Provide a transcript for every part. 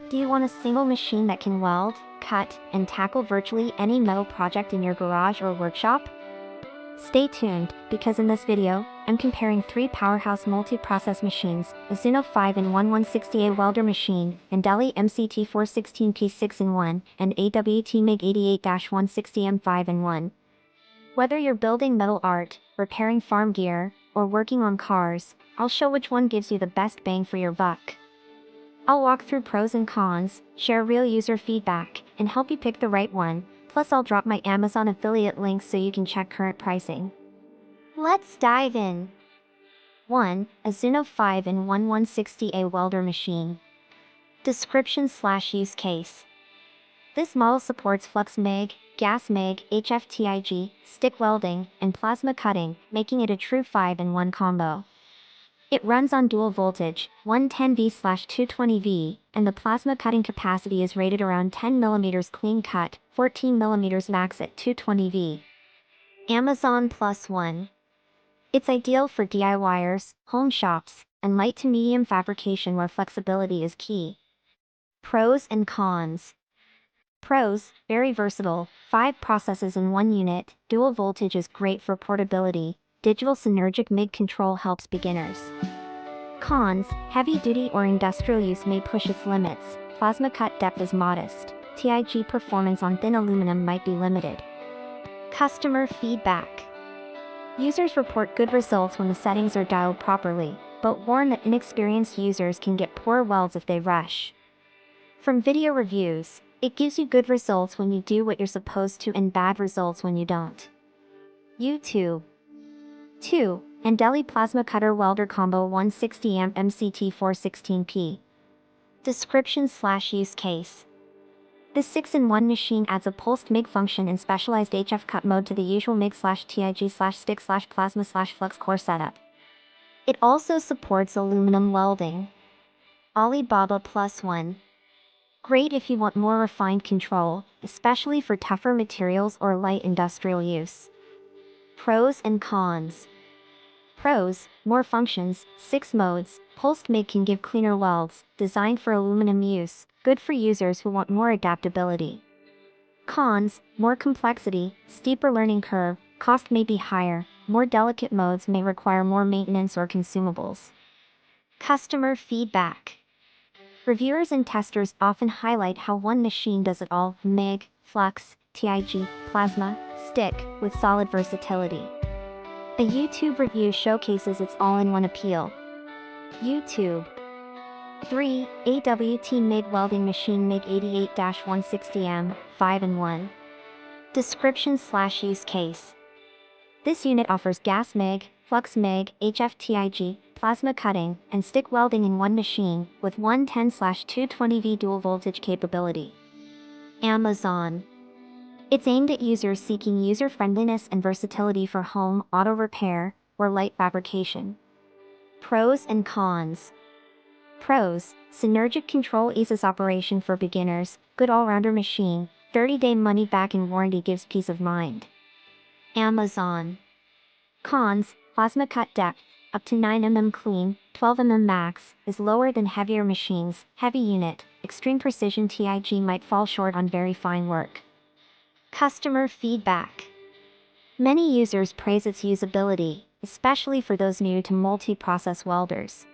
Do you want a single machine that can weld, cut, and tackle virtually any metal project in your garage or workshop? Stay tuned, because in this video, I'm comparing three powerhouse multi-process machines: AZZUNO 5-in-1 Welder Machine, ANDELI MCT416P 6-in-1, and AWT MIG88-160M 5-in-1. Whether you're building metal art, repairing farm gear, or working on cars, I'll show which one gives you the best bang for your buck. I'll walk through pros and cons, share real user feedback, and help you pick the right one. Plus, I'll drop my Amazon affiliate links so you can check current pricing. Let's dive in. 1. AZZUNO 5-in-1 160A Welder Machine. Description/use case. This model supports flux MIG, gas MIG, HFTIG, stick welding, and plasma cutting, making it a true 5-in-1 combo. It runs on dual voltage, 110V/220V, and the plasma cutting capacity is rated around 10mm clean cut, 14mm max at 220V. Amazon +1. It's ideal for DIYers, home shops, and light to medium fabrication where flexibility is key. Pros and cons. Pros: very versatile, 5 processes in 1 unit, dual voltage is great for portability, digital synergic MIG control helps beginners. Cons: heavy duty or industrial use may push its limits, plasma cut depth is modest, TIG performance on thin aluminum might be limited. Customer feedback. Users report good results when the settings are dialed properly, but warn that inexperienced users can get poor welds if they rush. From video reviews, it gives you good results when you do what you're supposed to and bad results when you don't. YouTube. 2. ANDELI Plasma Cutter Welder Combo 160M MCT416P. Description/use case. This 6-in-1 machine adds a pulsed MIG function and specialized HF cut mode to the usual MIG/TIG/stick/plasma/flux core setup. It also supports aluminum welding. Alibaba +1. Great if you want more refined control, especially for tougher materials or light industrial use. Pros and cons. Pros: more functions, 6 modes, pulsed MIG can give cleaner welds, designed for aluminum use, good for users who want more adaptability. Cons: more complexity, steeper learning curve, cost may be higher, more delicate modes may require more maintenance or consumables. Customer feedback. Reviewers and testers often highlight how one machine does it all: MIG, flux, TIG, plasma, stick, with solid versatility. A YouTube review showcases its all-in-one appeal. YouTube. 3. AWT MIG Welding Machine MIG88-160M, 5-in-1. Description/use case. This unit offers gas MIG, flux MIG, HFTIG, plasma cutting, and stick welding in one machine, with 110/220V dual voltage capability. Amazon. It's aimed at users seeking user-friendliness and versatility for home, auto repair, or light fabrication. Pros and cons. Pros: synergic control eases operation for beginners, good all-rounder machine, 30-day money-back and warranty gives peace of mind. Amazon. Cons: plasma cut depth, up to 9mm clean, 12mm max, is lower than heavier machines, heavy unit, extreme precision TIG might fall short on very fine work. Customer feedback. Many users praise its usability, especially for those new to multi-process welders.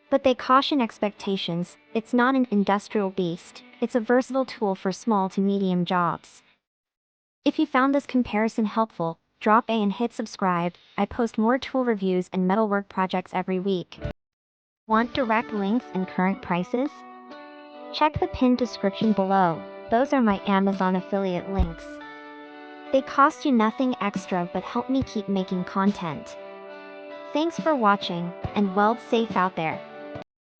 But they caution expectations: it's not an industrial beast, it's a versatile tool for small to medium jobs. If you found this comparison helpful, drop a and hit subscribe. I post more tool reviews and metalwork projects every week. Want direct links and current prices? Check the pinned description below. Those are my Amazon affiliate links. They cost you nothing extra but help me keep making content. Thanks for watching, and weld safe out there.